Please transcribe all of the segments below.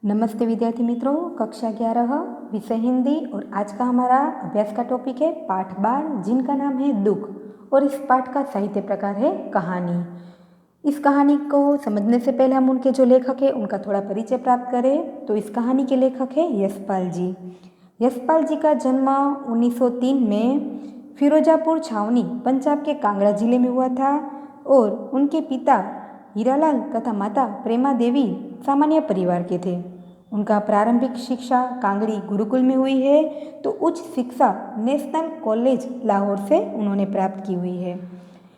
नमस्ते विद्यार्थी मित्रों, कक्षा 11 विषय हिंदी और आज का हमारा अभ्यास का टॉपिक है पाठ 12 जिनका नाम है दुख। और इस पाठ का साहित्य प्रकार है कहानी। इस कहानी को समझने से पहले हम उनके जो लेखक हैं उनका थोड़ा परिचय प्राप्त करें। तो इस कहानी के लेखक है यशपाल जी। यशपाल जी का जन्म 1903 में फिरोजापुर छावनी पंजाब के कांगड़ा जिले में हुआ था और उनके पिता हीरालाल तथा माता प्रेमा देवी सामान्य परिवार के थे। उनका प्रारंभिक शिक्षा कांगड़ी गुरुकुल में हुई है तो उच्च शिक्षा नेशनल कॉलेज लाहौर से उन्होंने प्राप्त की हुई है।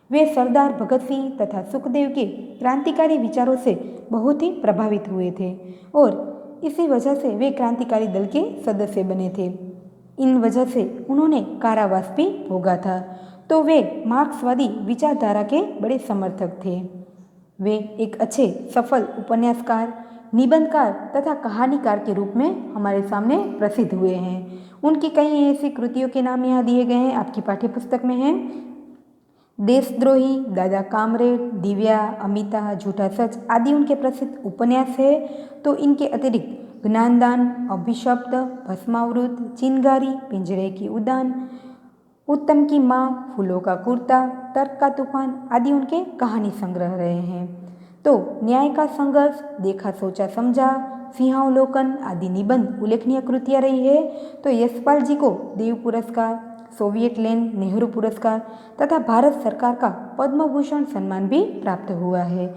वे सरदार भगत सिंह तथा सुखदेव के क्रांतिकारी विचारों से बहुत ही प्रभावित हुए थे और इसी वजह से वे क्रांतिकारी दल के सदस्य बने थे। इन वजह से उन्होंने कारावास भी भोगा था तो वे मार्क्सवादी विचारधारा के बड़े समर्थक थे। वे एक अच्छे सफल उपन्यासकार, निबंधकार तथा कहानीकार के रूप में हमारे सामने प्रसिद्ध हुए हैं। उनकी कई ऐसी कृतियों के नाम यहाँ दिए गए हैं, आपकी पाठ्यपुस्तक में हैं। देशद्रोही, दादा कामरेड, दिव्या, अमिता, झूठा सच आदि उनके प्रसिद्ध उपन्यास है। तो इनके अतिरिक्त ज्ञानदान, अभिशप्त, भस्मावृत, चिंगारी, पिंजरे की उड़ान, उत्तम की माँ, फूलों का कुर्ता, तर्क का तूफान आदि उनके कहानी संग्रह रहे हैं। तो न्याय का संघर्ष, देखा सोचा समझा, सिंहावलोकन आदि निबंध उल्लेखनीय कृतियाँ रही है। तो यशपाल जी को देव पुरस्कार, सोवियत लैंड नेहरू पुरस्कार तथा भारत सरकार का पद्म भूषण सम्मान भी प्राप्त हुआ है।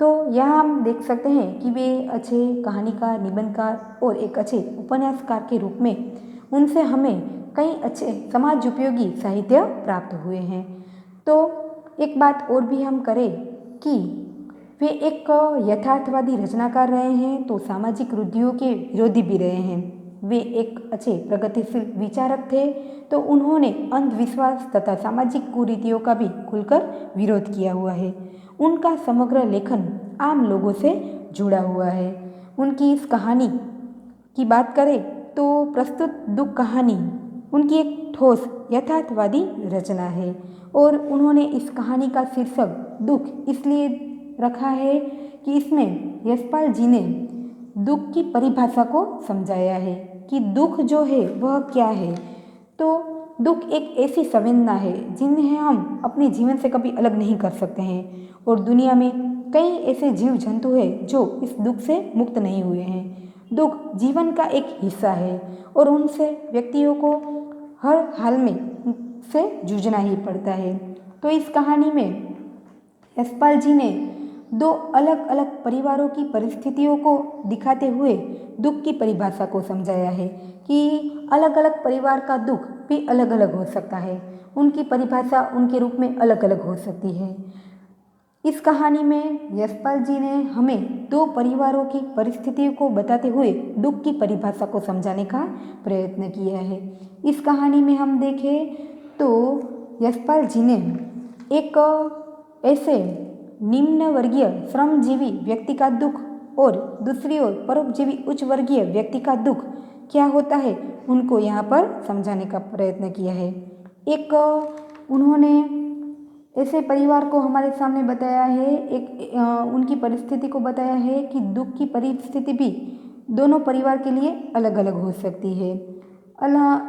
तो यहाँ हम देख सकते हैं कि वे अच्छे कहानीकार, निबंधकार और एक अच्छे उपन्यासकार के रूप में उनसे हमें कई अच्छे समाज उपयोगी साहित्य प्राप्त हुए हैं। तो एक बात और भी हम करें कि वे एक यथार्थवादी रचनाकार रहे हैं तो सामाजिक रूढ़ियों के विरोधी भी रहे हैं। वे एक अच्छे प्रगतिशील विचारक थे तो उन्होंने अंधविश्वास तथा सामाजिक कुरीतियों का भी खुलकर विरोध किया हुआ है। उनका समग्र लेखन आम लोगों से जुड़ा हुआ है। उनकी इस कहानी की बात करें तो प्रस्तुत दुख कहानी उनकी एक ठोस यथार्थवादी रचना है और उन्होंने इस कहानी का शीर्षक दुख इसलिए रखा है कि इसमें यशपाल जी ने दुख की परिभाषा को समझाया है कि दुख जो है वह क्या है। तो दुख एक ऐसी संवेदना है जिन्हें हम अपने जीवन से कभी अलग नहीं कर सकते हैं और दुनिया में कई ऐसे जीव जंतु हैं जो इस दुख से मुक्त नहीं हुए हैं। दुख जीवन का एक हिस्सा है और उनसे व्यक्तियों को हर हाल में से जूझना ही पड़ता है। तो इस कहानी में यशपाल जी ने दो अलग अलग परिवारों की परिस्थितियों को दिखाते हुए दुख की परिभाषा को समझाया है कि अलग अलग परिवार का दुख भी अलग अलग हो सकता है, उनकी परिभाषा उनके रूप में अलग अलग हो सकती है। इस कहानी में यशपाल जी ने हमें दो परिवारों की परिस्थितियों को बताते हुए दुख की परिभाषा को समझाने का प्रयत्न किया है। इस कहानी में हम देखें तो यशपाल जी ने एक ऐसे निम्न वर्गीय श्रमजीवी व्यक्ति का दुख और दूसरी ओर परोपजीवी उच्च वर्गीय व्यक्ति का दुख क्या होता है उनको यहाँ पर समझाने का प्रयत्न किया है। एक उन्होंने ऐसे परिवार को हमारे सामने बताया है, एक उनकी परिस्थिति को बताया है कि दुख की परिस्थिति भी दोनों परिवार के लिए अलग अलग हो सकती है।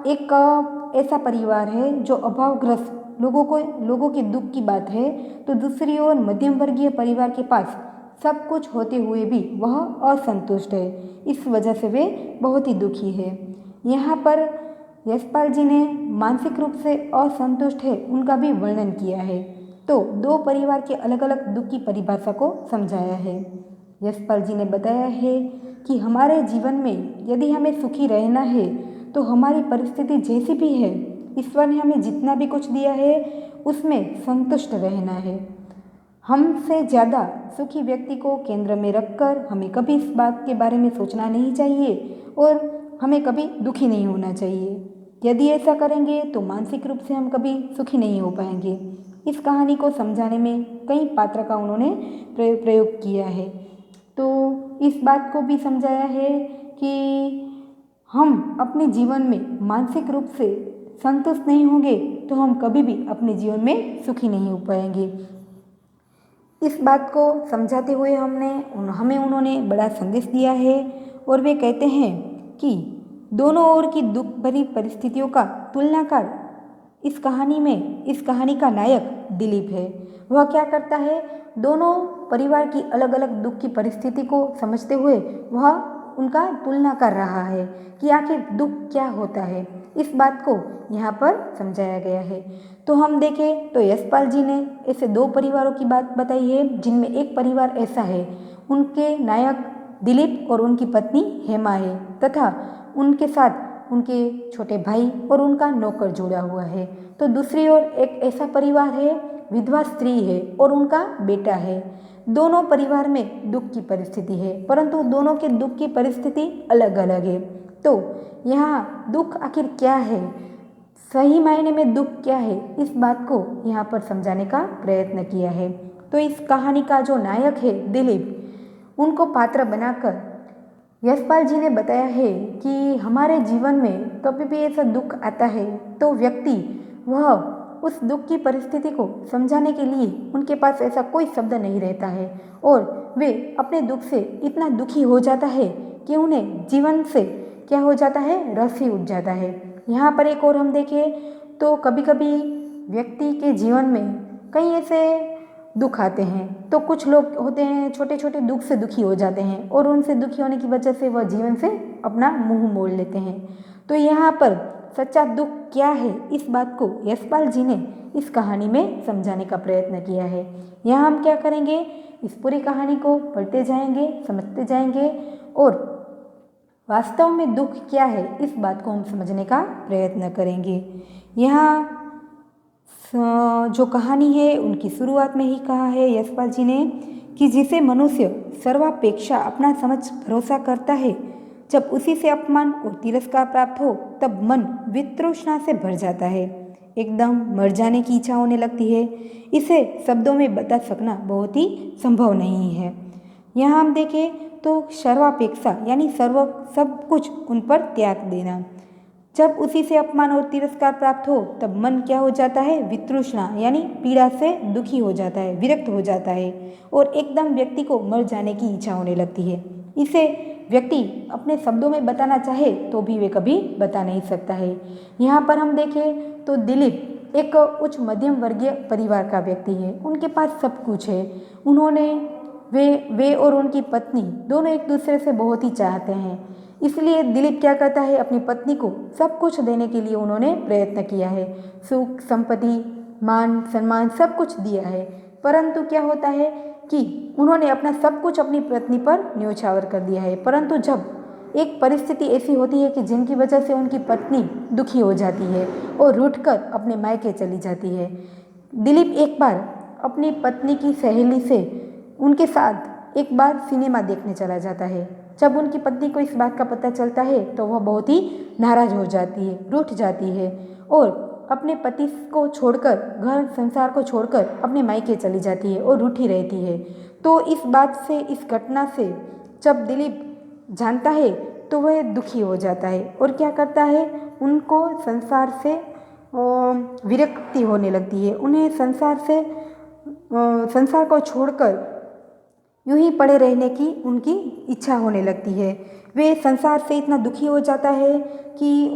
एक ऐसा परिवार है जो अभावग्रस्त लोगों के दुख की बात है तो दूसरी ओर मध्यम वर्गीय परिवार के पास सब कुछ होते हुए भी वह असंतुष्ट है, इस वजह से वे बहुत ही दुखी है। यहाँ पर यशपाल जी ने मानसिक रूप से असंतुष्ट है उनका भी वर्णन किया है। तो दो परिवार के अलग अलग दुख की परिभाषा को समझाया है। यशपाल जी ने बताया है कि हमारे जीवन में यदि हमें सुखी रहना है तो हमारी परिस्थिति जैसी भी है, ईश्वर ने हमें जितना भी कुछ दिया है उसमें संतुष्ट रहना है। हमसे ज़्यादा सुखी व्यक्ति को केंद्र में रखकर हमें कभी इस बात के बारे में सोचना नहीं चाहिए और हमें कभी दुखी नहीं होना चाहिए। यदि ऐसा करेंगे तो मानसिक रूप से हम कभी सुखी नहीं हो पाएंगे। इस कहानी को समझाने में कई पात्र का उन्होंने प्रयोग किया है। तो इस बात को भी समझाया है कि हम अपने जीवन में मानसिक रूप से संतुष्ट नहीं होंगे तो हम कभी भी अपने जीवन में सुखी नहीं हो पाएंगे। इस बात को समझाते हुए हमें उन्होंने बड़ा संदेश दिया है और वे कहते हैं कि दोनों ओर की दुख भरी परिस्थितियों का तुलनाकार इस कहानी का नायक दिलीप है। वह क्या करता है, दोनों परिवार की अलग अलग दुख की परिस्थिति को समझते हुए वह उनका तुलना कर रहा है कि आखिर दुख क्या होता है। इस बात को यहाँ पर समझाया गया है। तो हम देखें तो यशपाल जी ने ऐसे दो परिवारों की बात बताई है, जिनमें एक परिवार ऐसा है, उनके नायक दिलीप और उनकी पत्नी हेमा है तथा उनके साथ उनके छोटे भाई और उनका नौकर जुड़ा हुआ है। तो दूसरी ओर एक ऐसा परिवार है, विधवा स्त्री है और उनका बेटा है। दोनों परिवार में दुख की परिस्थिति है, परंतु दोनों के दुख की परिस्थिति अलग अलग है। तो यहाँ दुख आखिर क्या है, सही मायने में दुख क्या है, इस बात को यहाँ पर समझाने का प्रयत्न किया है। तो इस कहानी का जो नायक है दिलीप, उनको पात्र बनाकर यशपाल जी ने बताया है कि हमारे जीवन में कभी भी ऐसा दुख आता है तो व्यक्ति वह उस दुख की परिस्थिति को समझाने के लिए उनके पास ऐसा कोई शब्द नहीं रहता है और वे अपने दुख से इतना दुखी हो जाता है कि उन्हें जीवन से क्या हो जाता है, रस ही उठ जाता है। यहाँ पर एक और हम देखें तो कभी कभी व्यक्ति के जीवन में कई ऐसे दुख आते हैं, तो कुछ लोग होते हैं छोटे छोटे दुख से दुखी हो जाते हैं और उनसे दुखी होने की वजह से वह जीवन से अपना मुंह मोड़ लेते हैं। तो यहाँ पर सच्चा दुख क्या है, इस बात को यशपाल जी ने इस कहानी में समझाने का प्रयत्न किया है। यहाँ हम क्या करेंगे, इस पूरी कहानी को पढ़ते जाएंगे, समझते जाएंगे और वास्तव में दुख क्या है, इस बात को हम समझने का प्रयत्न करेंगे। यहाँ जो कहानी है उनकी शुरुआत में ही कहा है यशपाल जी ने कि जिसे मनुष्य सर्वापेक्षा अपना समझ भरोसा करता है, जब उसी से अपमान और तिरस्कार प्राप्त हो तब मन वितृष्णा से भर जाता है, एकदम मर जाने की इच्छा होने लगती है। इसे शब्दों में बता सकना बहुत ही संभव नहीं है। यहाँ हम देखें तो सर्वापेक्षा यानी सब कुछ उन पर त्याग देना। जब उसी से अपमान और तिरस्कार प्राप्त हो तब मन क्या हो जाता है, वितृष्णा यानी पीड़ा से दुखी हो जाता है, विरक्त हो जाता है और एकदम व्यक्ति को मर जाने की इच्छा होने लगती है। इसे व्यक्ति अपने शब्दों में बताना चाहे तो भी वे कभी बता नहीं सकता है। यहाँ पर हम देखें तो दिलीप एक उच्च मध्यम वर्गीय परिवार का व्यक्ति है, उनके पास सब कुछ है। उन्होंने वे और उनकी पत्नी दोनों एक दूसरे से बहुत ही चाहते हैं, इसलिए दिलीप क्या करता है, अपनी पत्नी को सब कुछ देने के लिए उन्होंने प्रयत्न किया है। सुख संपत्ति मान सम्मान सब कुछ दिया है, परंतु क्या होता है कि उन्होंने अपना सब कुछ अपनी पत्नी पर न्योछावर कर दिया है। परंतु जब एक परिस्थिति ऐसी होती है कि जिनकी वजह से उनकी पत्नी दुखी हो जाती है और रूठकर अपने मायके चली जाती है, दिलीप एक बार अपनी पत्नी की सहेली से उनके साथ एक बार सिनेमा देखने चला जाता है। जब उनकी पत्नी को इस बात का पता चलता है तो वह बहुत ही नाराज हो जाती है, रूठ जाती है और अपने पति को छोड़कर, घर संसार को छोड़कर अपने मायके चली जाती है और रूठी रहती है। तो इस बात से, इस घटना से जब दिलीप जानता है तो वह दुखी हो जाता है और क्या करता है, उनको संसार से विरक्ति होने लगती है। उन्हें संसार को छोड़कर यूं ही पड़े रहने की उनकी इच्छा होने लगती है। वे संसार से इतना दुखी हो जाता है कि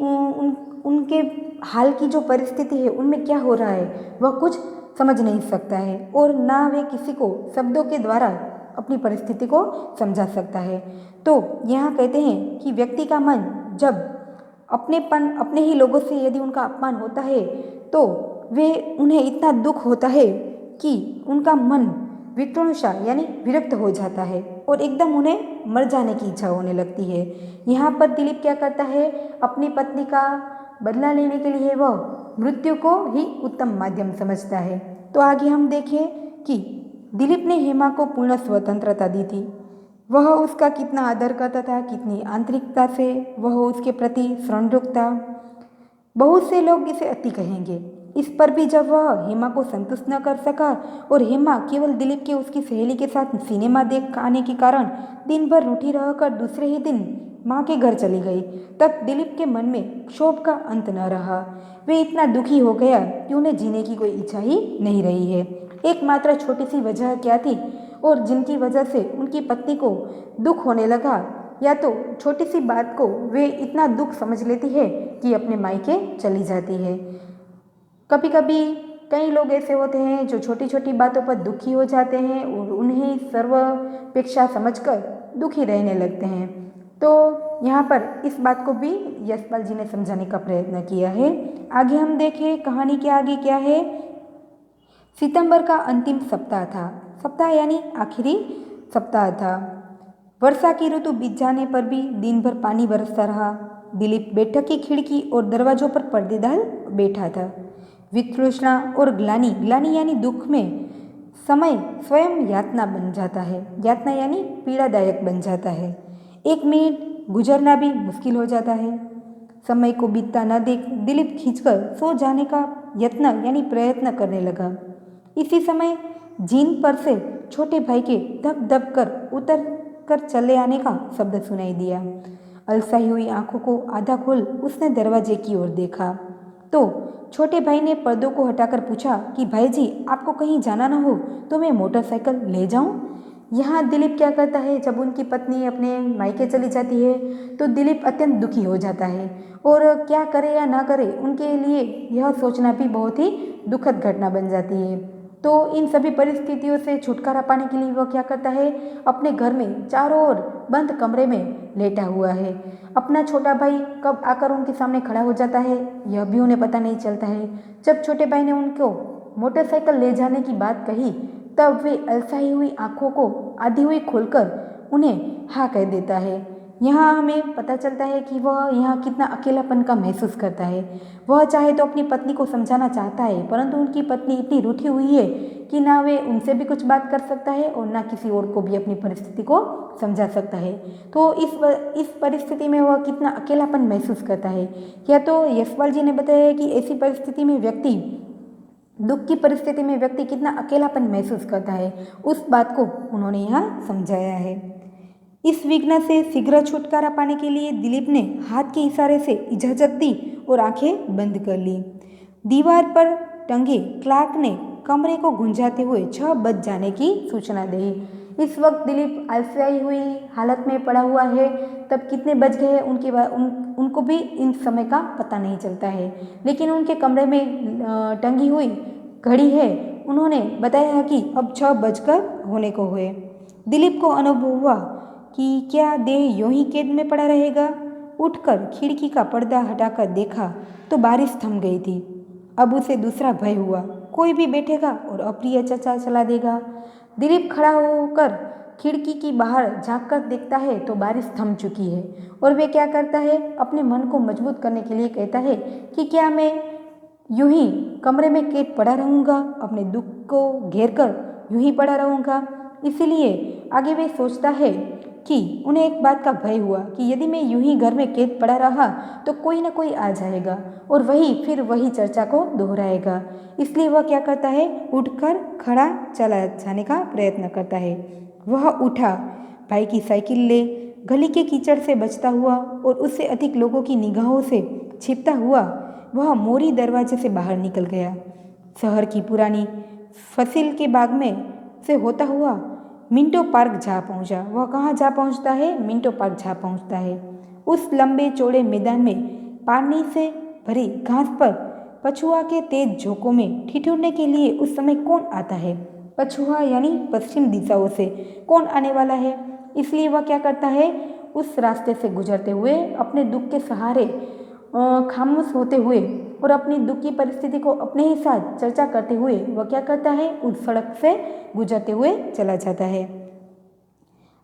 उनके हाल की जो परिस्थिति है उनमें क्या हो रहा है वह कुछ समझ नहीं सकता है और ना वे किसी को शब्दों के द्वारा अपनी परिस्थिति को समझा सकता है। तो यहाँ कहते हैं कि व्यक्ति का मन जब अपने ही लोगों से यदि उनका अपमान होता है तो उन्हें इतना दुख होता है कि उनका मन वितृष्णा यानी विरक्त हो जाता है और एकदम उन्हें मर जाने की इच्छा होने लगती है। यहाँ पर दिलीप क्या करता है, अपनी पत्नी का बदला लेने के लिए वह मृत्यु को ही उत्तम माध्यम समझता है। तो आगे हम देखें कि दिलीप ने हेमा को पूर्ण स्वतंत्रता दी थी। वह उसका कितना आदर करता था, कितनी आंतरिकता से वह उसके प्रति श्रद्धालु था। बहुत से लोग इसे अति कहेंगे। इस पर भी जब वह हेमा को संतुष्ट न कर सका और हेमा केवल दिलीप के उसकी सहेली के साथ सिनेमा देख आने के कारण दिन भर रूठी रहकर दूसरे ही दिन माँ के घर चली गई, तब दिलीप के मन में क्षोभ का अंत न रहा। वे इतना दुखी हो गया कि उन्हें जीने की कोई इच्छा ही नहीं रही है। एकमात्र छोटी सी वजह क्या थी और जिनकी वजह से उनकी पत्नी को दुख होने लगा, या तो छोटी सी बात को वे इतना दुख समझ लेती है कि अपने मायके चली जाती है। कभी कभी कई लोग ऐसे होते हैं जो छोटी छोटी बातों पर दुखी हो जाते हैं और उन्हें सर्वापेक्षा समझकर दुखी रहने लगते हैं। तो यहाँ पर इस बात को भी यशपाल जी ने समझाने का प्रयत्न किया है। आगे हम देखें कहानी के आगे क्या है। सितंबर का अंतिम सप्ताह था। सप्ताह यानी आखिरी सप्ताह था। वर्षा की ऋतु बीत जाने पर भी दिन भर पानी बरसता रहा। दिलीप बैठक की खिड़की और दरवाजों पर पर्दे डाल बैठा था। वितृष्णा और ग्लानि, ग्लानि यानी दुख में समय स्वयं यातना बन जाता है। यातना यानी पीड़ादायक बन जाता है। एक मिनट गुजरना भी मुश्किल हो जाता है। समय को बीतता न देख दिलीप खींचकर सो जाने का यत्न यानी प्रयत्न करने लगा। इसी समय जीन पर से छोटे भाई के दब दब कर उतर कर चले आने का शब्द सुनाई दिया। अलसाई हुई आंखों को आधा खोल उसने दरवाजे की ओर देखा तो छोटे भाई ने पर्दों को हटाकर पूछा कि भाई जी, आपको कहीं जाना ना हो तो मैं मोटरसाइकिल ले जाऊं? यहाँ दिलीप क्या करता है, जब उनकी पत्नी अपने मायके चली जाती है तो दिलीप अत्यंत दुखी हो जाता है और क्या करे या ना करे उनके लिए यह सोचना भी बहुत ही दुखद घटना बन जाती है। तो इन सभी परिस्थितियों से छुटकारा पाने के लिए वह क्या करता है, अपने घर में चारों ओर बंद कमरे में लेटा हुआ है। अपना छोटा भाई कब आकर उनके सामने खड़ा हो जाता है यह भी उन्हें पता नहीं चलता है। जब छोटे भाई ने उनको मोटरसाइकिल ले जाने की बात कही तब वे अलसाई हुई आंखों को आधी हुई खोलकर उन्हें हाँ कह देता है। यहाँ हमें पता चलता है कि वह यहाँ कितना अकेलापन का महसूस करता है। वह चाहे तो अपनी पत्नी को समझाना चाहता है परंतु उनकी पत्नी इतनी रूठी हुई है कि ना वे उनसे भी कुछ बात कर सकता है और ना किसी और को भी अपनी परिस्थिति को समझा सकता है। तो इस परिस्थिति में वह कितना अकेलापन महसूस करता है। या तो यशपाल जी ने बताया है कि ऐसी परिस्थिति में व्यक्ति, दुख की परिस्थिति में व्यक्ति कितना अकेलापन महसूस करता है, उस बात को उन्होंने यहाँ समझाया है। इस विघ्न से शीघ्र छुटकारा पाने के लिए दिलीप ने हाथ के इशारे से इजाजत दी और आंखें बंद कर ली। दीवार पर टंगे क्लॉक ने कमरे को गुंजाते हुए 6 बज जाने की सूचना दी। इस वक्त दिलीप अलसाई हुई हालत में पड़ा हुआ है। तब कितने बज गए उनको भी इन समय का पता नहीं चलता है, लेकिन उनके कमरे में टंगी हुई घड़ी है, उन्होंने बताया कि अब 6 बजकर होने को हुए। दिलीप को अनुभव हुआ कि क्या देह यूं ही कैद में पड़ा रहेगा। उठकर खिड़की का पर्दा हटाकर देखा तो बारिश थम गई थी। अब उसे दूसरा भय हुआ, कोई भी बैठेगा और अप्रिय चर्चा चला देगा। दिलीप खड़ा होकर खिड़की की बाहर झांककर देखता है तो बारिश थम चुकी है और वे क्या करता है, अपने मन को मजबूत करने के लिए कहता है कि क्या मैं यूं ही कमरे में कैद पड़ा रहूँगा, अपने दुख को घेर कर यूं ही पड़ा रहूँगा। इसीलिए आगे वे सोचता है कि उन्हें एक बात का भय हुआ कि यदि मैं यूं ही घर में कैद पड़ा रहा तो कोई ना कोई आ जाएगा और फिर वही चर्चा को दोहराएगा। इसलिए वह क्या करता है, उठकर खड़ा चला जाने का प्रयत्न करता है। वह उठा, भाई की साइकिल ले गली के कीचड़ से बचता हुआ और उससे अधिक लोगों की निगाहों से छिपता हुआ वह मोरी दरवाजे से बाहर निकल गया। शहर की पुरानी फसिल के बाग में से होता हुआ मिंटो पार्क जा पहुंचा। वह कहाँ जा पहुंचता है, मिंटो पार्क जा पहुंचता है। उस लंबे चौड़े मैदान में पानी से भरी घास पर पछुआ के तेज झोंकों में ठिठुरने के लिए उस समय कौन आता है। पछुआ यानी पश्चिम दिशाओं से कौन आने वाला है। इसलिए वह क्या करता है, उस रास्ते से गुजरते हुए अपने दुख के सहारे खामोश होते हुए और अपनी दुख की परिस्थिति को अपने ही साथ चर्चा करते हुए वह क्या करता है, उस सड़क से गुजरते हुए चला जाता है।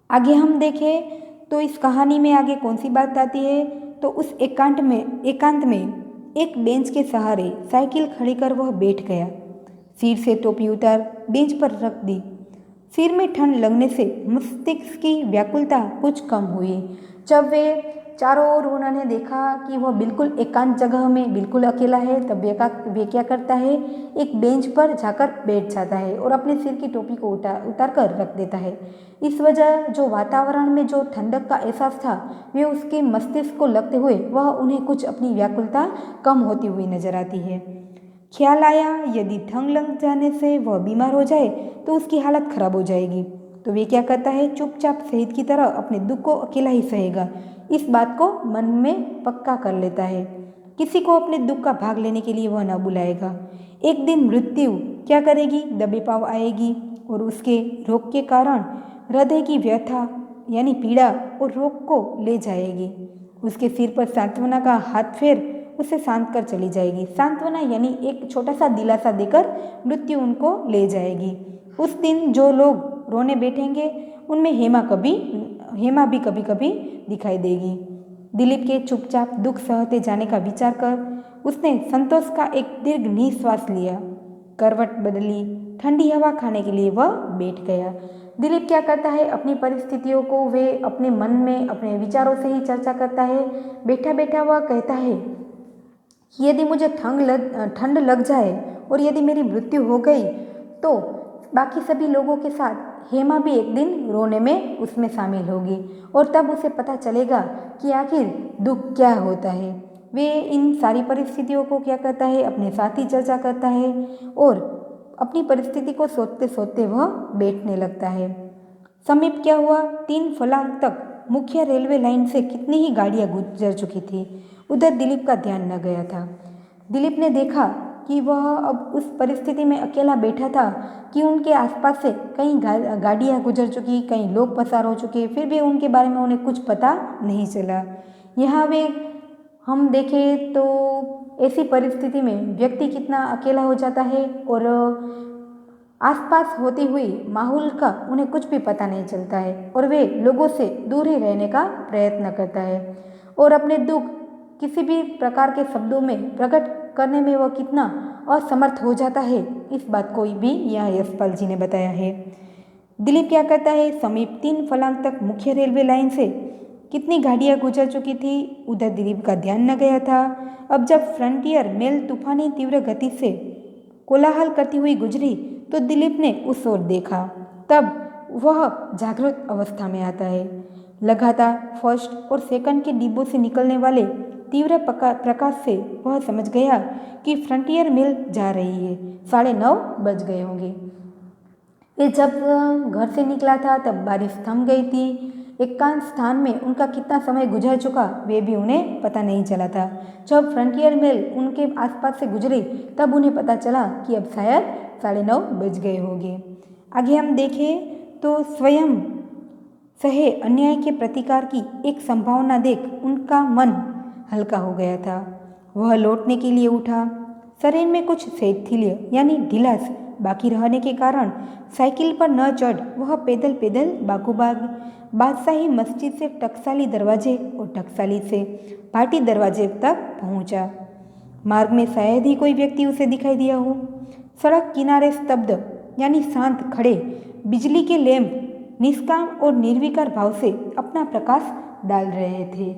आगे हम देखें तो इस कहानी में आगे कौन सी बात आती है, तो उस एकांत में एक बेंच के सहारे साइकिल खड़ी कर वह बैठ गया। सिर से टोपी उतार बेंच पर रख दी। सिर में ठंड लगने से मस्तिष्क की व्याकुलता कुछ कम हुई। जब वे चारों ओर उन्होंने देखा कि वह बिल्कुल एकांत जगह में बिल्कुल अकेला है, तब वे क्या करता है, एक बेंच पर जाकर बैठ जाता है और अपने सिर की टोपी को उतार कर रख देता है। इस वजह जो वातावरण में जो ठंडक का एहसास था वे उसके मस्तिष्क को लगते हुए वह उन्हें कुछ अपनी व्याकुलता कम होती हुई नजर आती है। ख्याल आया यदि ठंड लग जाने से वह बीमार हो जाए तो उसकी हालत खराब हो जाएगी। तो वे क्या करता है, चुपचाप शहीद की तरह अपने दुख को अकेला ही सहेगा। इस बात को मन में पक्का कर लेता है। किसी को अपने दुख का भाग लेने के लिए वह न बुलाएगा। एक दिन मृत्यु क्या करेगी, दबे पांव आएगी और उसके रोग के कारण हृदय की व्यथा यानी पीड़ा और रोग को ले जाएगी। उसके सिर पर सांत्वना का हाथ फेर उसे शांत कर चली जाएगी। सांत्वना यानी एक छोटा सा दिलासा देकर मृत्यु उनको ले जाएगी। उस दिन जो लोग रोने बैठेंगे उनमें हेमा भी कभी कभी दिखाई देगी। दिलीप के चुपचाप दुख सहते जाने का विचार कर उसने संतोष का एक दीर्घ निश्वास लिया। करवट बदली, ठंडी हवा खाने के लिए वह बैठ गया। दिलीप क्या करता है, अपनी परिस्थितियों को वे अपने मन में अपने विचारों से ही चर्चा करता है। बैठा बैठा वह कहता है कि यदि मुझे ठंड लग जाए और यदि मेरी मृत्यु हो गई तो बाकी सभी लोगों के साथ हेमा भी एक दिन रोने में उसमें शामिल होगी और तब उसे पता चलेगा कि आखिर दुख क्या होता है। वे इन सारी परिस्थितियों को क्या करता है, अपने साथ ही चर्चा करता है और अपनी परिस्थिति को सोचते सोचते वह बैठने लगता है। समीप क्या हुआ, 3 फलांग तक मुख्य रेलवे लाइन से कितनी ही गाड़ियां गुजर चुकी थी। उधर दिलीप का ध्यान न गया था। दिलीप ने देखा कि वह अब उस परिस्थिति में अकेला बैठा था कि उनके आसपास से कई गाड़ियां गुजर चुकी, कई लोग पसार हो चुके, फिर भी उनके बारे में उन्हें कुछ पता नहीं चला। यहाँ वे हम देखें तो ऐसी परिस्थिति में व्यक्ति कितना अकेला हो जाता है और आसपास होती हुई माहौल का उन्हें कुछ भी पता नहीं चलता है और वे लोगों से दूर ही रहने का प्रयत्न करता है और अपने दुख किसी भी प्रकार के शब्दों में प्रकट करने में वह कितना असमर्थ हो जाता है, इस बात को भी यहाँ यशपाल जी ने बताया है। दिलीप क्या करता है, समीप 3 फलांग तक मुख्य रेलवे लाइन से कितनी गाड़ियां गुजर चुकी थी, उधर दिलीप का ध्यान न गया था। अब जब फ्रंटियर मेल तूफानी तीव्र गति से कोलाहल करती हुई गुजरी तो दिलीप ने उस ओर देखा। तब वह जागृत अवस्था में आता है। लगातार फर्स्ट और सेकंड के डिब्बों से निकलने वाले तीव्र प्रकाश से वह समझ गया कि फ्रंटियर मेल जा रही है। 9:30 बज गए होंगे। वे जब घर से निकला था तब बारिश थम गई थी। एकांत स्थान में उनका कितना समय गुजर चुका वे भी उन्हें पता नहीं चला था। जब फ्रंटियर मेल उनके आसपास से गुजरी तब उन्हें पता चला कि अब शायद 9:30 बज गए होंगे। आगे हम देखें तो स्वयं सहे अन्याय के प्रतिकार की एक संभावना देख उनका मन हल्का हो गया था। वह लौटने के लिए उठा। शरीर में कुछ शैथिल्य यानी ढिलास बाकी रहने के कारण साइकिल पर न चढ़ वह पैदल पैदल बागोबाग बादशाही मस्जिद से टकसाली दरवाजे और टकसाली से भाटी दरवाजे तक पहुंचा। मार्ग में शायद ही कोई व्यक्ति उसे दिखाई दिया हो। सड़क किनारे स्तब्ध यानी शांत खड़े बिजली के लैंप निष्काम और निर्विकार भाव से अपना प्रकाश डाल रहे थे।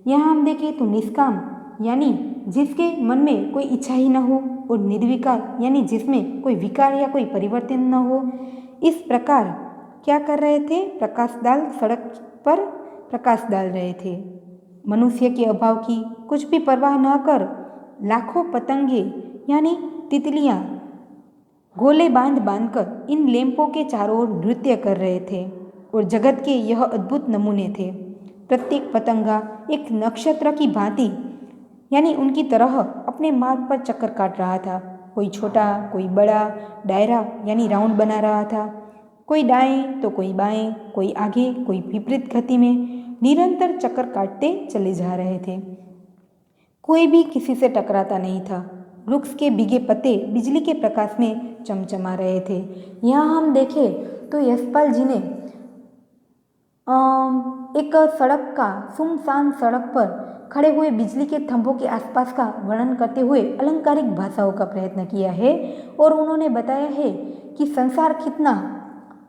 यहाँ हम देखें तो निष्काम यानी जिसके मन में कोई इच्छा ही न हो और निर्विकार यानी जिसमें कोई विकार या कोई परिवर्तन न हो। इस प्रकार क्या कर रहे थे, सड़क पर प्रकाश डाल रहे थे। मनुष्य के अभाव की कुछ भी परवाह न कर लाखों पतंगे यानी तितलियां गोले बांध बांधकर इन लैंपों के चारों ओर नृत्य कर रहे थे और जगत के यह अद्भुत नमूने थे। प्रत्येक पतंगा एक नक्षत्र की भांति यानी उनकी तरह अपने मार्ग पर चक्कर काट रहा था। कोई छोटा कोई बड़ा दायरा यानी राउंड बना रहा था। कोई दाएं तो कोई बाएं, कोई आगे कोई विपरीत गति में निरंतर चक्कर काटते चले जा रहे थे। कोई भी किसी से टकराता नहीं था। वृक्ष के भीगे पत्ते बिजली के प्रकाश में चमचमा रहे थे। यहाँ हम देखें तो यशपाल जी ने एक सड़क का सुनसान सड़क पर खड़े हुए बिजली के खंभों के आसपास का वर्णन करते हुए अलंकारिक भाषाओं का प्रयत्न किया है और उन्होंने बताया है कि संसार कितना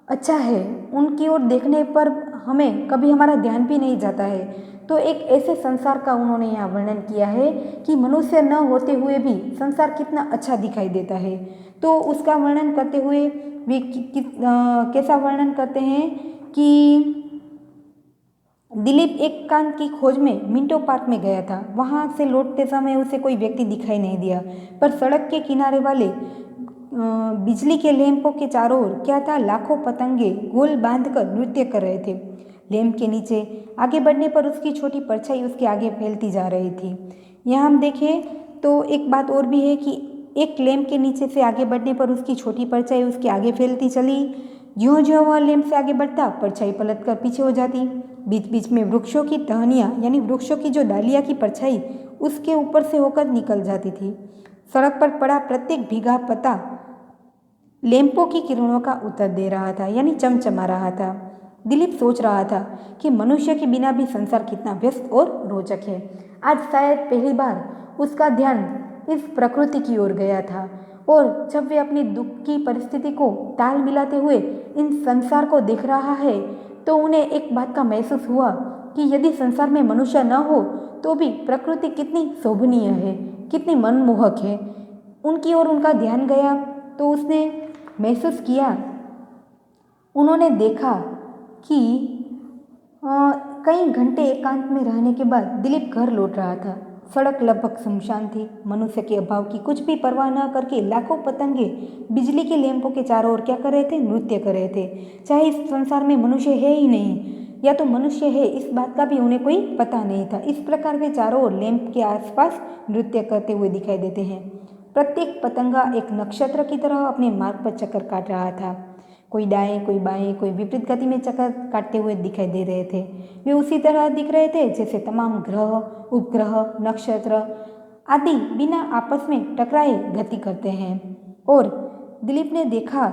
अच्छा है। उनकी ओर देखने पर हमें कभी हमारा ध्यान भी नहीं जाता है। तो एक ऐसे संसार का उन्होंने यहाँ वर्णन किया है कि मनुष्य न होते हुए भी संसार कितना अच्छा दिखाई देता है। तो उसका वर्णन करते हुए वे कैसा वर्णन करते हैं कि दिलीप एकांत की खोज में मिंटो पार्क में गया था। वहाँ से लौटते समय उसे कोई व्यक्ति दिखाई नहीं दिया, पर सड़क के किनारे वाले बिजली के लैंपों के चारों ओर क्या था, लाखों पतंगे गोल बांधकर नृत्य कर रहे थे। लैंप के नीचे आगे बढ़ने पर उसकी छोटी परछाई उसके आगे फैलती जा रही थी। यहाँ हम देखें तो एक बात और भी है कि एक लैंप के नीचे से आगे बढ़ने पर उसकी छोटी परछाई उसके आगे फैलती चली। ज्यों ज्यों वह लैंप से आगे बढ़ता, परछाई पलटकर पीछे हो जाती। बीच बीच में वृक्षों की टहनियाँ यानी वृक्षों की जो डालियाँ की परछाई उसके ऊपर से होकर निकल जाती थी। सड़क पर पड़ा प्रत्येक भीगा पत्ता लैंपों की किरणों का उत्तर दे रहा था, यानी चमचमा रहा था। दिलीप सोच रहा था कि मनुष्य के बिना भी संसार कितना व्यस्त और रोचक है। आज शायद पहली बार उसका ध्यान इस प्रकृति की ओर गया था, और जब वे अपनी दुख की परिस्थिति को ताल मिलाते हुए इन संसार को देख रहा है, तो उन्हें एक बात का महसूस हुआ कि यदि संसार में मनुष्य न हो तो भी प्रकृति कितनी शोभनीय है, कितनी मनमोहक है। उनकी ओर उनका ध्यान गया तो उसने महसूस किया, उन्होंने देखा कि कई घंटे एकांत में रहने के बाद दिलीप घर लौट रहा था। सड़क लगभग सुनसान थी। मनुष्य के अभाव की कुछ भी परवाह न करके लाखों पतंगे बिजली के लैंपों के चारों ओर क्या कर रहे थे, नृत्य कर रहे थे। चाहे इस संसार में मनुष्य है ही नहीं या तो मनुष्य है, इस बात का भी उन्हें कोई पता नहीं था। इस प्रकार वे चारों ओर लैंप के आसपास नृत्य करते हुए दिखाई देते हैं। प्रत्येक पतंगा एक नक्षत्र की तरह अपने मार्ग पर चक्कर काट रहा था। कोई दाएं, कोई बाएं, कोई विपरीत गति में चक्कर काटते हुए दिखाई दे रहे थे। वे उसी तरह दिख रहे थे जैसे तमाम ग्रह, उपग्रह, नक्षत्र आदि बिना आपस में टकराए गति करते हैं। और दिलीप ने देखा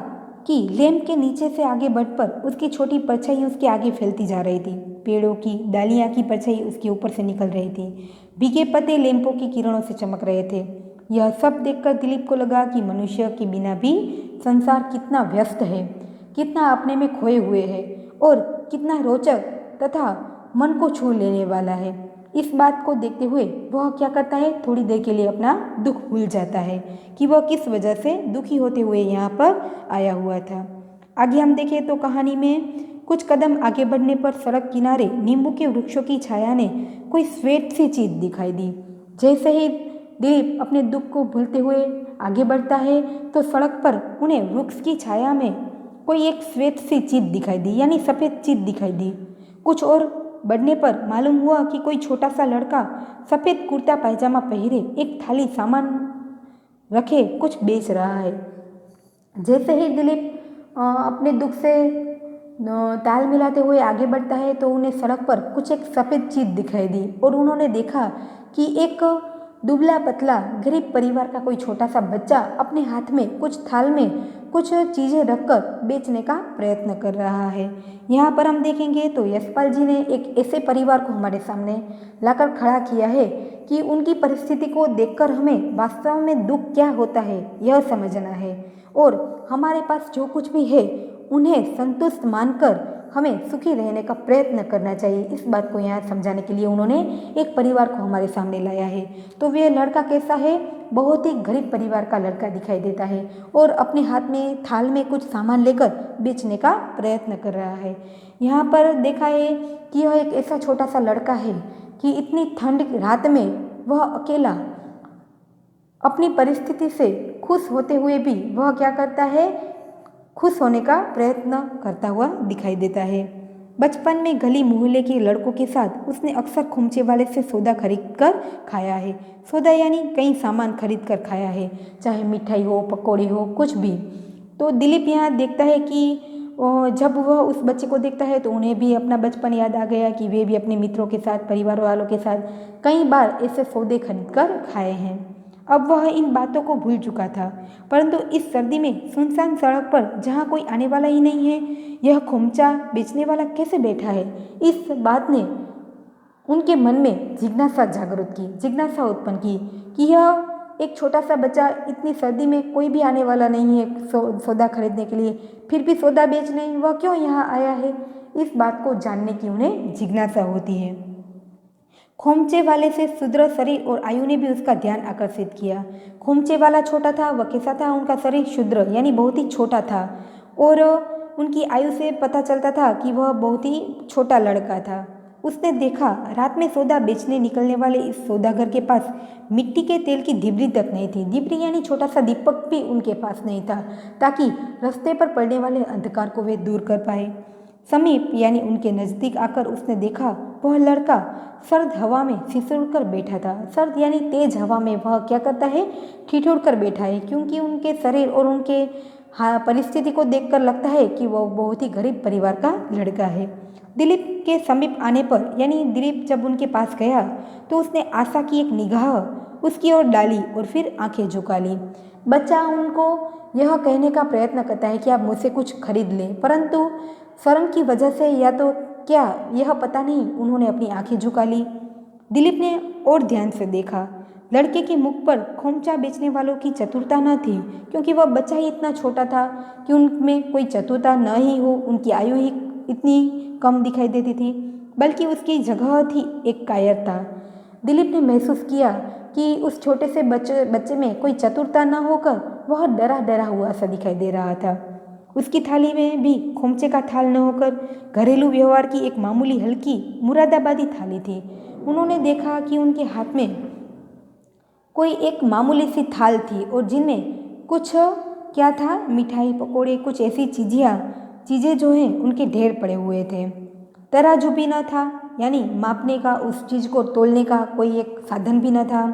कि लैंप के नीचे से आगे बढ़ पर उसकी छोटी परछाई उसके आगे फैलती जा रही थी। पेड़ों की डालियां की परछाई उसके ऊपर से निकल रही थी। भीगे पत्ते लैंपों की किरणों से चमक रहे थे। यह सब देखकर दिलीप को लगा कि मनुष्य के बिना भी संसार कितना व्यस्त है, कितना अपने में खोए हुए है और कितना रोचक तथा मन को छू लेने वाला है। इस बात को देखते हुए वह क्या करता है, थोड़ी देर के लिए अपना दुख भूल जाता है कि वह किस वजह से दुखी होते हुए यहाँ पर आया हुआ था। आगे हम देखें तो कहानी में कुछ कदम आगे बढ़ने पर सड़क किनारे नींबू के वृक्षों की छाया ने कोई श्वेत सी चीज दिखाई दी। जैसे ही दिलीप अपने दुख को भूलते हुए आगे बढ़ता है तो सड़क पर उन्हें वृक्ष की छाया में कोई एक श्वेत सी चीज दिखाई दी, यानी सफ़ेद चीज दिखाई दी। कुछ और बढ़ने पर मालूम हुआ कि कोई छोटा सा लड़का सफ़ेद कुर्ता पायजामा पहने एक थाली सामान रखे कुछ बेच रहा है। जैसे ही दिलीप अपने दुख से ताल मिलाते हुए आगे बढ़ता है तो उन्हें सड़क पर कुछ एक सफ़ेद चीज दिखाई दी और उन्होंने देखा कि एक दुबला पतला गरीब परिवार का कोई छोटा सा बच्चा अपने हाथ में कुछ थाल में कुछ चीज़ें रखकर बेचने का प्रयत्न कर रहा है। यहाँ पर हम देखेंगे तो यशपाल जी ने एक ऐसे परिवार को हमारे सामने लाकर खड़ा किया है कि उनकी परिस्थिति को देखकर हमें वास्तव में दुख क्या होता है यह समझना है, और हमारे पास जो कुछ भी है उन्हें संतुष्ट मानकर हमें सुखी रहने का प्रयत्न करना चाहिए। इस बात को यहाँ समझाने के लिए उन्होंने एक परिवार को हमारे सामने लाया है। तो वह लड़का कैसा है, बहुत ही गरीब परिवार का लड़का दिखाई देता है और अपने हाथ में थाल में कुछ सामान लेकर बेचने का प्रयत्न कर रहा है। यहाँ पर देखा है कि यह एक ऐसा छोटा सा लड़का है कि इतनी ठंड रात में वह अकेला अपनी परिस्थिति से खुश होते हुए भी वह क्या करता है, खुश होने का प्रयत्न करता हुआ दिखाई देता है। बचपन में गली मोहल्ले के लड़कों के साथ उसने अक्सर खुमचे वाले से सौदा खरीद कर खाया है। सौदा यानी कई सामान खरीद कर खाया है, चाहे मिठाई हो, पकौड़े हो, कुछ भी। तो दिलीप यहाँ देखता है कि जब वह उस बच्चे को देखता है तो उन्हें भी अपना बचपन याद आ गया कि वे भी अपने मित्रों के साथ, परिवार वालों के साथ कई बार ऐसे सौदे खरीद कर खाए हैं। अब वह इन बातों को भूल चुका था, परंतु इस सर्दी में सुनसान सड़क पर जहाँ कोई आने वाला ही नहीं है, यह खोमचा बेचने वाला कैसे बैठा है, इस बात ने उनके मन में जिज्ञासा जागृत की, जिज्ञासा उत्पन्न की कि यह एक छोटा सा बच्चा, इतनी सर्दी में कोई भी आने वाला नहीं है सौदा खरीदने के लिए, फिर भी सौदा बेचने वह क्यों यहाँ आया है, इस बात को जानने की उन्हें जिज्ञासा होती है। खोमचे वाले से सुदृढ़ शरीर और आयु ने भी उसका ध्यान आकर्षित किया। खोमचे वाला छोटा था, वह कैसा था, उनका शरीर क्षुद्र यानी बहुत ही छोटा था और उनकी आयु से पता चलता था कि वह बहुत ही छोटा लड़का था। उसने देखा रात में सौदा बेचने निकलने वाले इस सौदागर के पास मिट्टी के तेल की डिबरी तक नहीं थी। डिबरी यानी छोटा सा दीपक भी उनके पास नहीं था, ताकि रास्ते पर पड़ने वाले अंधकार को वे दूर कर पाए। समीप यानी उनके नज़दीक आकर उसने देखा वह लड़का सर्द हवा में सिसुड़ कर बैठा था। सर्द यानी तेज हवा में वह क्या करता है, ठिठुर कर बैठा है, क्योंकि उनके शरीर और उनके परिस्थिति को देखकर लगता है कि वह बहुत ही गरीब परिवार का लड़का है। दिलीप के समीप आने पर यानी दिलीप जब उनके पास गया तो उसने आशा की एक निगाह उसकी ओर डाली और फिर आंखें झुका ली। बच्चा उनको यह कहने का प्रयत्न करता है कि आप मुझसे कुछ खरीद लें, परंतु शर्म की वजह से या तो क्या यह पता नहीं, उन्होंने अपनी आंखें झुका ली। दिलीप ने और ध्यान से देखा। लड़के के मुख पर खोमचा बेचने वालों की चतुरता न थी, क्योंकि वह बच्चा ही इतना छोटा था कि उनमें कोई चतुरता न ही हो, उनकी आयु ही इतनी कम दिखाई देती थी, बल्कि उसकी जगह थी एक कायरता। दिलीप ने महसूस किया कि उस छोटे से बच्चे में कोई चतुरता न होकर वह डरा डरा हुआ सा दिखाई दे रहा था। उसकी थाली में भी खोमचे का थाल न होकर घरेलू व्यवहार की एक मामूली हल्की मुरादाबादी थाली थी। उन्होंने देखा कि उनके हाथ में कोई एक मामूली सी थाल थी और जिनमें कुछ क्या था, मिठाई, पकोड़े, कुछ ऐसी चीज़ें जो हैं उनके ढेर पड़े हुए थे। तराजू भी न था, यानी मापने का, उस चीज़ को तोलने का कोई एक साधन भी न था।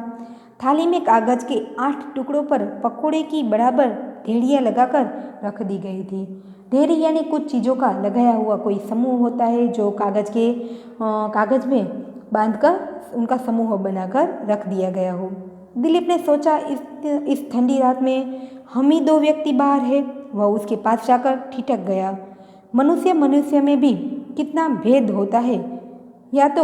थाली में कागज़ के 8 टुकड़ों पर पकोड़े की बराबर ढेड़ियाँ लगाकर रख दी गई थी। ढेरी यानी कुछ चीज़ों का लगाया हुआ कोई समूह होता है जो कागज़ में बांधकर उनका समूह बनाकर रख दिया गया हो। दिलीप ने सोचा इस ठंडी रात में हम ही 2 व्यक्ति बाहर है। वह उसके पास जाकर ठिठक गया। मनुष्य में भी कितना भेद होता है। या तो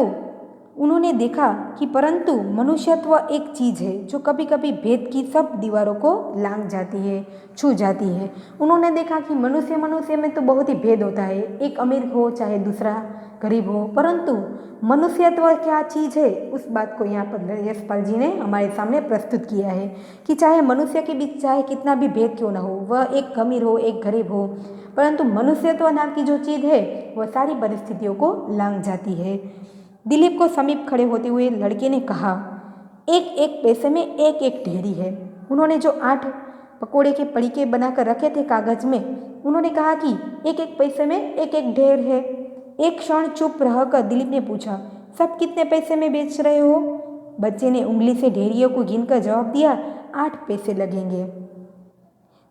उन्होंने देखा कि परंतु मनुष्यत्व एक चीज़ है जो कभी कभी भेद की सब दीवारों को लांघ जाती है, छू जाती है। उन्होंने देखा कि मनुष्य में तो बहुत ही भेद होता है, एक अमीर हो चाहे दूसरा गरीब हो, परंतु मनुष्यत्व क्या चीज़ है, उस बात को यहाँ पर यशपाल जी ने हमारे सामने प्रस्तुत किया है कि चाहे मनुष्य के बीच चाहे कितना भी भेद क्यों ना हो, वह एक अमीर हो एक गरीब हो, परंतु मनुष्यत्व नाम की जो चीज़ है वह सारी परिस्थितियों को लांघ जाती है। दिलीप को समीप खड़े होते हुए लड़के ने कहा, एक एक पैसे में एक एक ढेरी है। उन्होंने जो 8 पकोड़े के पड़ीके बनाकर रखे थे कागज में, उन्होंने कहा कि एक एक पैसे में एक एक ढेर है। एक क्षण चुप रहकर दिलीप ने पूछा, सब कितने पैसे में बेच रहे हो? बच्चे ने उंगली से ढेरियों को गिनकर जवाब दिया, 8 पैसे लगेंगे।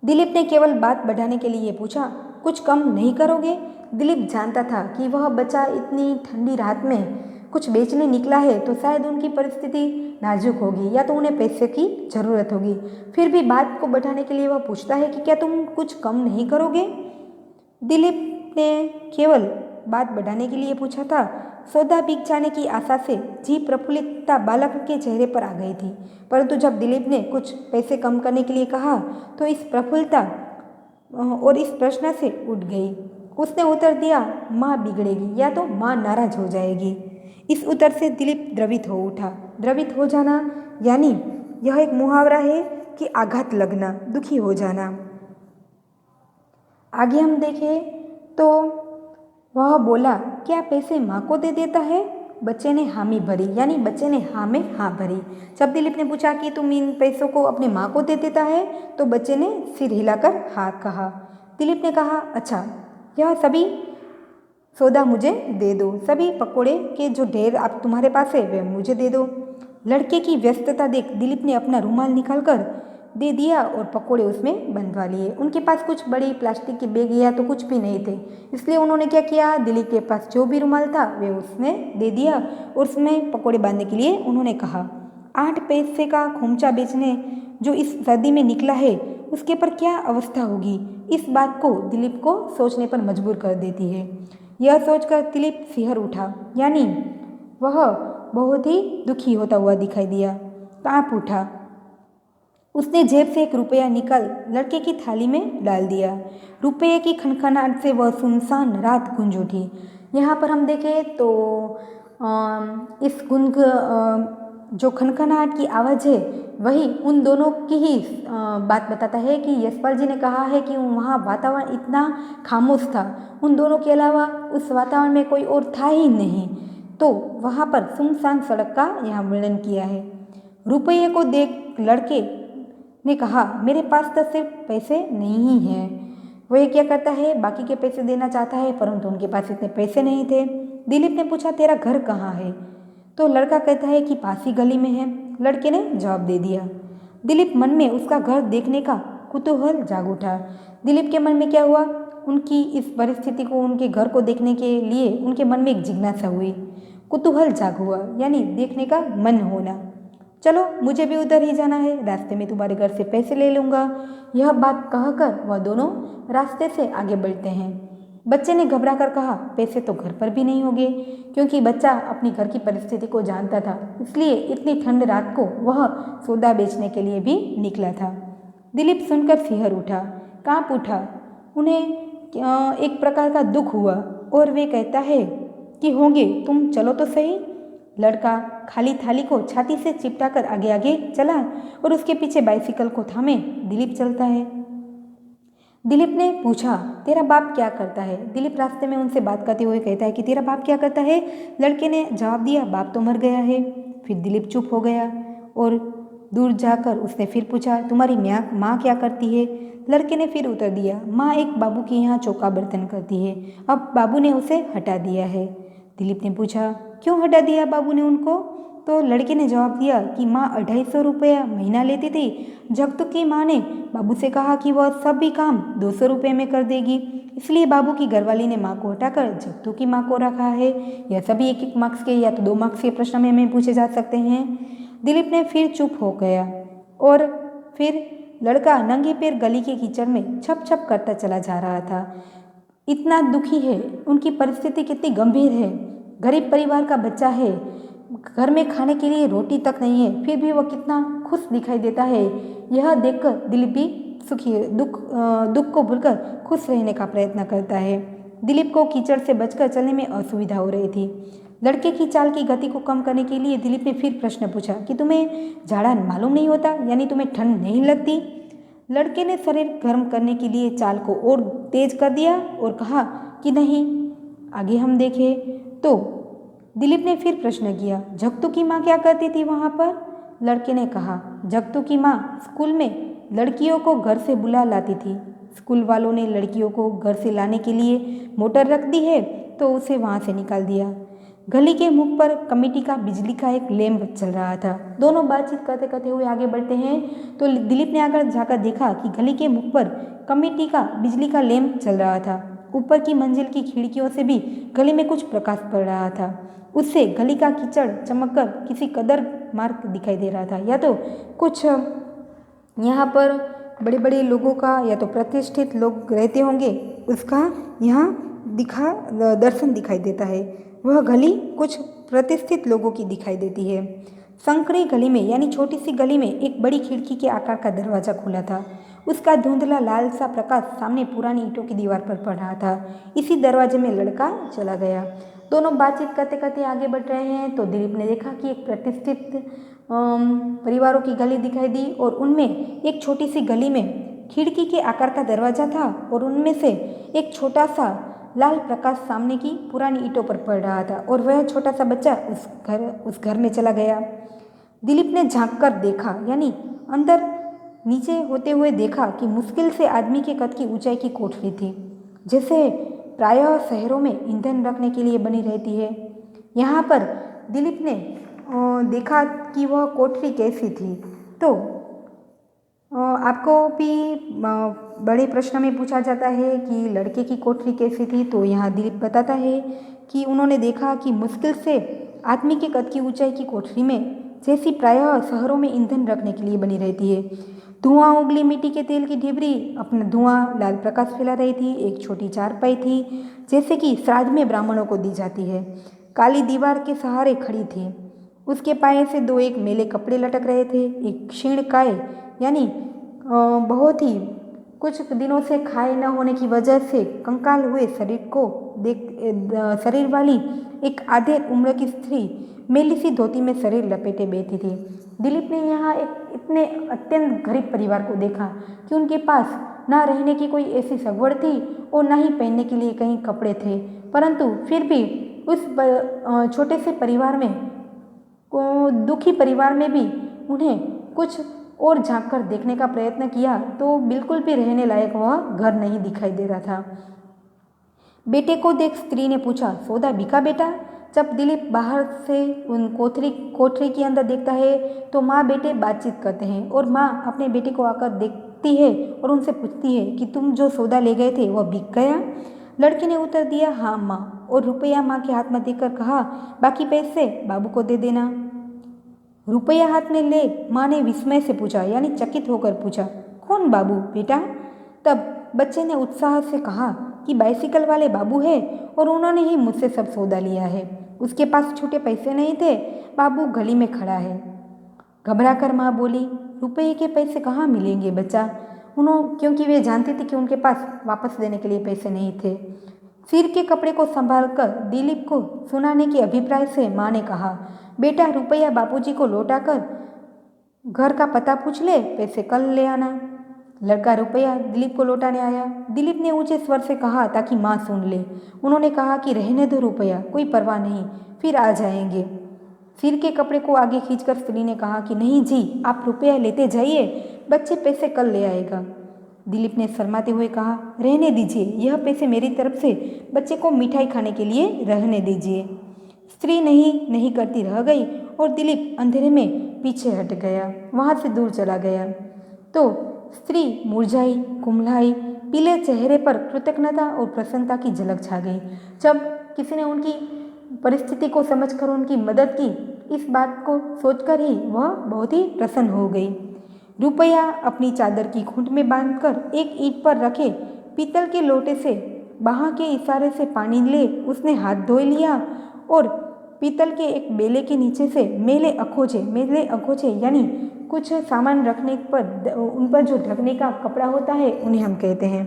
दिलीप ने केवल बात बढ़ाने के लिए पूछा, कुछ कम नहीं करोगे? दिलीप जानता था कि वह बच्चा इतनी ठंडी रात में कुछ बेचने निकला है तो शायद उनकी परिस्थिति नाजुक होगी या तो उन्हें पैसे की ज़रूरत होगी। फिर भी बात को बढ़ाने के लिए वह पूछता है कि क्या तुम कुछ कम नहीं करोगे? दिलीप ने केवल बात बढ़ाने के लिए पूछा था। सौदा बिक जाने की आशा से जी प्रफुल्लितता बालक के चेहरे पर आ गई थी, परंतु जब दिलीप ने कुछ पैसे कम करने के लिए कहा तो इस प्रफुल्लता और इस प्रश्न से उठ गई। उसने उत्तर दिया, माँ बिगड़ेगी या तो माँ नाराज हो जाएगी। इस उत्तर से दिलीप द्रवित हो उठा। द्रवित हो जाना यानी यह एक मुहावरा है कि आघात लगना, दुखी हो जाना। आगे हम देखें तो वह बोला, क्या पैसे माँ को दे देता है? बच्चे ने हामी भरी, यानी बच्चे ने हाँ में हाँ भरी। जब दिलीप ने पूछा कि तुम इन पैसों को अपने माँ को दे देता है, तो बच्चे ने सिर हिलाकर हाँ कहा। दिलीप ने कहा, अच्छा, यह सभी सौदा मुझे दे दो, सभी पकोड़े के जो ढेर आप तुम्हारे पास है वे मुझे दे दो। लड़के की व्यस्तता देख दिलीप ने अपना रुमाल निकालकर दे दिया और पकोड़े उसमें बंधवा लिए। उनके पास कुछ बड़ी प्लास्टिक के बैग या तो कुछ भी नहीं थे, इसलिए उन्होंने क्या किया, दिलीप के पास जो भी रुमाल था वे उसमें दे दिया और उसमें पकोड़े बांधने के लिए उन्होंने कहा। 8 पैसे का खोमचा बेचने जो इस सर्दी में निकला है उसके पर क्या अवस्था होगी, इस बात को दिलीप को सोचने पर मजबूर कर देती है। यह सोचकर दिलीप सिहर उठा, यानी वह बहुत ही दुखी होता हुआ दिखाई दिया, कांप उठा। उसने जेब से 1 रुपया निकाल लड़के की थाली में डाल दिया। रुपये की खनखनाहट से वह सुनसान रात गूंज उठी। यहाँ पर हम देखें तो इस जो खनखनाहट की आवाज़ है वही उन दोनों की ही बात बताता है कि यशपाल जी ने कहा है कि वहाँ वातावरण इतना खामोश था, उन दोनों के अलावा उस वातावरण में कोई और था ही नहीं। तो वहाँ पर सुनसान सड़क का यहाँ वर्णन किया है। रुपये को देख लड़के ने कहा, मेरे पास तो सिर्फ पैसे नहीं हैं। वह क्या करता है, बाकी के पैसे देना चाहता है, परंतु उनके पास इतने पैसे नहीं थे। दिलीप ने पूछा, तेरा घर कहाँ है? तो लड़का कहता है कि पास ही गली में है। लड़के ने जवाब दे दिया। दिलीप मन में उसका घर देखने का कुतूहल जाग उठा। दिलीप के मन में क्या हुआ, उनकी इस परिस्थिति को, उनके घर को देखने के लिए उनके मन में एक जिज्ञासा हुई, कुतूहल जाग हुआ, यानी देखने का मन होना। चलो मुझे भी उधर ही जाना है, रास्ते में तुम्हारे घर से पैसे ले लूँगा। यह बात कहकर वह दोनों रास्ते से आगे बढ़ते हैं। बच्चे ने घबरा कर कहा, पैसे तो घर पर भी नहीं होंगे, क्योंकि बच्चा अपनी घर की परिस्थिति को जानता था, इसलिए इतनी ठंड रात को वह सौदा बेचने के लिए भी निकला था। दिलीप सुनकर सिहर उठा, काँप उठा। उन्हें एक प्रकार का दुख हुआ और वे कहता है कि होंगे, तुम चलो तो सही। लड़का खाली थाली को छाती से चिपटाकर आगे आगे चला और उसके पीछे बाइसिकल को थामे दिलीप चलता है। दिलीप ने पूछा, तेरा बाप क्या करता है? दिलीप रास्ते में उनसे बात करते हुए कहता है कि तेरा बाप क्या करता है? लड़के ने जवाब दिया, बाप तो मर गया है। फिर दिलीप चुप हो गया और दूर जाकर उसने फिर पूछा, तुम्हारी माँ क्या करती है? लड़के ने फिर उत्तर दिया, माँ एक बाबू के यहाँ चौका बर्तन करती है, अब बाबू ने उसे हटा दिया है। दिलीप ने पूछा, क्यों हटा दिया बाबू ने उनको? तो लड़के ने जवाब दिया कि माँ 250 रुपया महीना लेती थी। जगतू की माँ ने बाबू से कहा कि वह सभी काम 200 रुपये में कर देगी, इसलिए बाबू की घरवाली ने माँ को हटाकर जगतू की माँ को रखा है। यह सभी 1-1 मार्क्स के या तो 2 मार्क्स के प्रश्न में हमें पूछे जा सकते हैं। दिलीप ने फिर चुप हो गया और फिर लड़का नंगे पैर गली के कीचड़ में छप छप करता चला जा रहा था। इतना दुखी है, उनकी परिस्थिति कितनी गंभीर है। गरीब परिवार का बच्चा है, घर में खाने के लिए रोटी तक नहीं है, फिर भी वह कितना खुश दिखाई देता है। यह देखकर दिलीप भी सुखी दुख को भूलकर खुश रहने का प्रयत्न करता है। दिलीप को कीचड़ से बचकर चलने में असुविधा हो रही थी। लड़के की चाल की गति को कम करने के लिए दिलीप ने फिर प्रश्न पूछा कि तुम्हें झाड़ा मालूम नहीं होता, यानी तुम्हें ठंड नहीं लगती? लड़के ने शरीर गर्म करने के लिए चाल को और तेज कर दिया और कहा कि नहीं, आगे हम देखें। तो दिलीप ने फिर प्रश्न किया, जगतू की माँ क्या करती थी वहाँ पर? लड़के ने कहा, जगतू की माँ स्कूल में लड़कियों को घर से बुला लाती थी। स्कूल वालों ने लड़कियों को घर से लाने के लिए मोटर रख दी है, तो उसे वहाँ से निकाल दिया। गली के मुख पर कमेटी का बिजली का एक लैंप चल रहा था। दोनों बातचीत करते करते हुए आगे बढ़ते हैं तो दिलीप ने आकर जाकर देखा कि गली के मुख पर कमेटी का बिजली का लैंप चल रहा था। ऊपर की मंजिल की खिड़कियों से भी गली में कुछ प्रकाश पड़ रहा था। उससे गली का कीचड़ चमककर किसी कदर मार्ग दिखाई दे रहा था, या तो कुछ यहाँ पर बड़े बड़े लोगों का या तो प्रतिष्ठित लोग रहते होंगे, उसका यहाँ दर्शन दिखाई देता है। वह गली कुछ प्रतिष्ठित लोगों की दिखाई देती है। संकरी गली में, यानी छोटी सी गली में, एक बड़ी खिड़की के आकार का दरवाज़ा खुला था। उसका धुंधला लाल सा प्रकाश सामने पुरानी ईंटों की दीवार पर पड़ रहा था। इसी दरवाजे में लड़का चला गया। दोनों बातचीत करते करते आगे बढ़ रहे हैं तो दिलीप ने देखा कि एक प्रतिष्ठित परिवारों की गली दिखाई दी और उनमें एक छोटी सी गली में खिड़की के आकार का दरवाज़ा था और उनमें से एक छोटा सा लाल प्रकाश सामने की पुरानी ईंटों पर पड़ रहा था और वह छोटा सा बच्चा उस घर में चला गया। दिलीप ने झांक कर देखा, यानी अंदर नीचे होते हुए देखा कि मुश्किल से आदमी के कद की ऊंचाई की कोठरी थी, जैसे प्रायः शहरों में ईंधन रखने के लिए बनी रहती है। यहाँ पर दिलीप ने देखा कि वह कोठरी कैसी थी। तो आपको भी बड़े प्रश्न में पूछा जाता है कि लड़के की कोठरी कैसी थी, तो यहाँ दिलीप बताता है कि उन्होंने देखा कि मुश्किल से आदमी के कद की ऊंचाई की कोठरी में, जैसी प्रायः शहरों में ईंधन रखने के लिए बनी रहती है। धुआं उगली मिट्टी के तेल की ढिबरी अपना धुआं लाल प्रकाश फैला रही थी। एक छोटी चारपाई थी, जैसे कि श्राद्ध में ब्राह्मणों को दी जाती है, काली दीवार के सहारे खड़ी थी। उसके पाए से 2 एक मैले कपड़े लटक रहे थे। एक क्षीण काय, यानी बहुत ही कुछ दिनों से खाए न होने की वजह से कंकाल हुए शरीर वाली एक आधे उम्र की स्त्री मेली सी धोती में शरीर लपेटे बैठी थी। दिलीप ने यहाँ एक इतने अत्यंत गरीब परिवार को देखा कि उनके पास ना रहने की कोई ऐसी सगवड़ थी और ना ही पहनने के लिए कहीं कपड़े थे, परंतु फिर भी उस छोटे से परिवार में दुखी परिवार में भी उन्हें कुछ और झांक कर देखने का प्रयत्न किया तो बिल्कुल भी रहने लायक वह घर नहीं दिखाई दे रहा था। बेटे को देख स्त्री ने पूछा, सौदा बिका बेटा? जब दिलीप बाहर से उन कोठरी के अंदर देखता है तो माँ बेटे बातचीत करते हैं और माँ अपने बेटे को आकर देखती है और उनसे पूछती है कि तुम जो सौदा ले गए थे वह बिक गया? लड़के ने उत्तर दिया, हाँ माँ, और रुपया माँ के हाथ में देकर कहा, बाकी पैसे बाबू को दे देना। रुपया हाथ में ले माँ ने विस्मय से पूछा, यानी चकित होकर पूछा, कौन बाबू बेटा? तब बच्चे ने उत्साह से कहा कि बाइसिकल वाले बाबू है और उन्होंने ही मुझसे सब सौदा लिया है। उसके पास छोटे पैसे नहीं थे, बाबू गली में खड़ा है। घबरा कर माँ बोली, रुपये के पैसे कहाँ मिलेंगे बच्चा? क्योंकि वे जानती थी कि उनके पास वापस देने के लिए पैसे नहीं थे। सिर के कपड़े को संभालकर दिलीप को सुनाने के अभिप्राय से माँ ने कहा, बेटा रुपया बापूजी को लौटाकर घर का पता पूछ ले, पैसे कल ले आना। लड़का रुपया दिलीप को लौटाने आया। दिलीप ने ऊंचे स्वर से कहा ताकि माँ सुन ले। उन्होंने कहा कि रहने दो रुपया, कोई परवाह नहीं, फिर आ जाएंगे। सिर के कपड़े को आगे खींचकर स्त्री ने कहा कि नहीं जी, आप रुपया लेते जाइए, बच्चे पैसे कल ले आएगा। दिलीप ने शर्माते हुए कहा, रहने दीजिए, यह पैसे मेरी तरफ से बच्चे को मिठाई खाने के लिए रहने दीजिए। स्त्री नहीं करती रह गई और दिलीप अंधेरे में पीछे हट गया, वहाँ से दूर चला गया। तो स्त्री मुरझाई, कुम्हलाई, पीले चेहरे पर कृतज्ञता और प्रसन्नता की झलक छा गई। जब किसी ने उनकी परिस्थिति को समझकर उनकी मदद की, इस बात को सोचकर ही वह बहुत ही प्रसन्न हो गई। रुपया अपनी चादर की खूंट में बांधकर एक ईंट पर रखे पीतल के लोटे से बाह के इशारे से पानी ले उसने हाथ धो लिया और पीतल के एक बेले के नीचे से मेले अखोचे यानी कुछ सामान रखने पर उन पर जो ढकने का कपड़ा होता है उन्हें हम कहते हैं,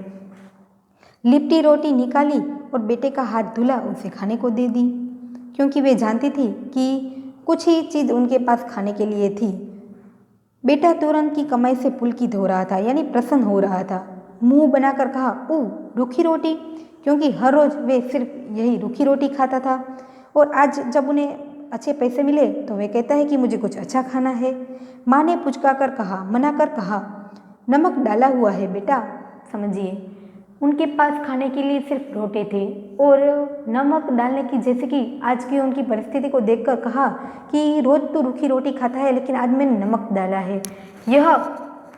लिपटी रोटी निकाली और बेटे का हाथ धुला उसे खाने को दे दी, क्योंकि वे जानती थी कि कुछ ही चीज़ उनके पास खाने के लिए थी। बेटा तुरंत की कमाई से पुलकित हो रहा था, यानी प्रसन्न हो रहा था। मुंह बनाकर कहा, ओह रूखी रोटी, क्योंकि हर रोज़ वे सिर्फ यही रूखी रोटी खाता था और आज जब उन्हें अच्छे पैसे मिले तो वे कहता है कि मुझे कुछ अच्छा खाना है। माँ ने पुचका कर कहा, मना कर कहा, नमक डाला हुआ है बेटा। समझिए, उनके पास खाने के लिए सिर्फ रोटे थे और नमक डालने की, जैसे कि आज की उनकी परिस्थिति को देखकर कहा कि रोज़ तो रूखी रोटी खाता है लेकिन आज मैंने नमक डाला है। यह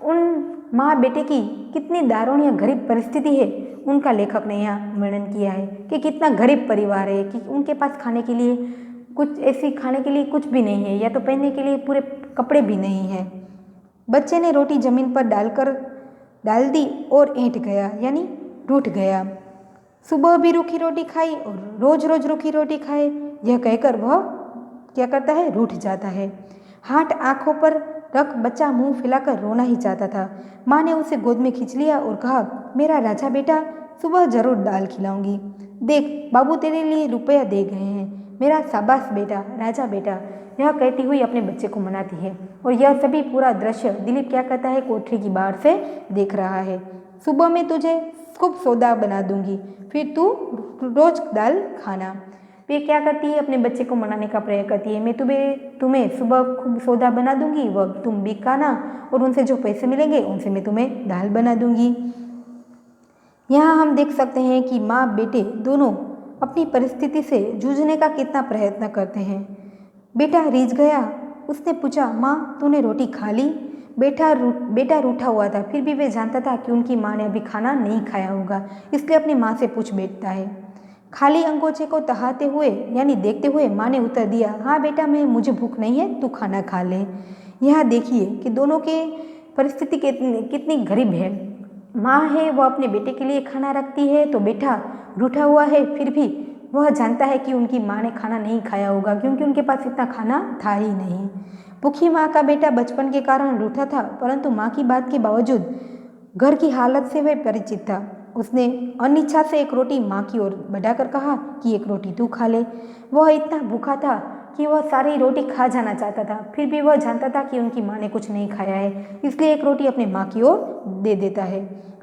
उन माँ बेटे की कितनी दारुण या गरीब परिस्थिति है, उनका लेखक ने यहाँ वर्णन किया है कि कितना गरीब परिवार है कि उनके पास खाने के लिए कुछ भी नहीं है, या तो पहनने के लिए पूरे कपड़े भी नहीं है। बच्चे ने रोटी जमीन पर डाल दी और ऐंठ गया, यानी रूठ गया। सुबह भी रूखी रोटी खाई और रोज रोज रूखी रोटी खाए, यह कहकर वह क्या करता है, रूठ जाता है। हाथ आंखों पर रख बच्चा मुंह फैलाकर रोना ही चाहता था। माँ ने उसे गोद में खींच लिया और कहा, मेरा राजा बेटा, सुबह जरूर दाल खिलाऊंगी। देख बाबू तेरे लिए रुपया दे गए हैं, मेरा शाबाश बेटा, राजा बेटा, यह कहती हुई अपने बच्चे को मनाती है। और यह सभी पूरा दृश्य दिलीप क्या कहता है, कोठरी की बाहर से देख रहा है। सुबह मैं तुझे खूब सौदा बना दूंगी, फिर तू रोज दाल खाना। वे क्या करती है, अपने बच्चे को मनाने का प्रयास करती है, मैं तुम्हें सुबह खूब सौदा बना दूंगी, वह तुम भी खाना और उनसे जो पैसे मिलेंगे उनसे मैं तुम्हें दाल बना दूंगी। यहाँ हम देख सकते हैं कि माँ बेटे दोनों अपनी परिस्थिति से जूझने का कितना प्रयत्न करते हैं। बेटा रीझ गया, उसने पूछा, माँ तूने रोटी खा ली? बेटा रूठा हुआ था, फिर भी वे जानता था कि उनकी माँ ने अभी खाना नहीं खाया होगा, इसलिए अपनी माँ से पूछ बैठता है। खाली अंगोछे को तहाते हुए यानी देखते हुए माँ ने उत्तर दिया, हाँ बेटा, मुझे भूख नहीं है, तू खाना खा ले। यहाँ देखिए कि दोनों के परिस्थिति कितनी गरीब है। माँ है वह अपने बेटे के लिए खाना रखती है, तो बेटा रूठा हुआ है, फिर भी वह जानता है कि उनकी माँ ने खाना नहीं खाया होगा, क्योंकि उनके पास इतना खाना था ही नहीं। भूखी माँ का बेटा बचपन के कारण रूठा था, परंतु माँ की बात के बावजूद घर की हालत से वह परिचित था। उसने अनिच्छा से एक रोटी माँ की ओर बढ़ाकर कहा कि एक रोटी तू खा ले। वह इतना भूखा था कि वह सारी रोटी खा जाना चाहता था, फिर भी वह जानता था कि उनकी माँ ने कुछ नहीं खाया है, इसलिए एक रोटी अपने माँ की ओर दे देता है।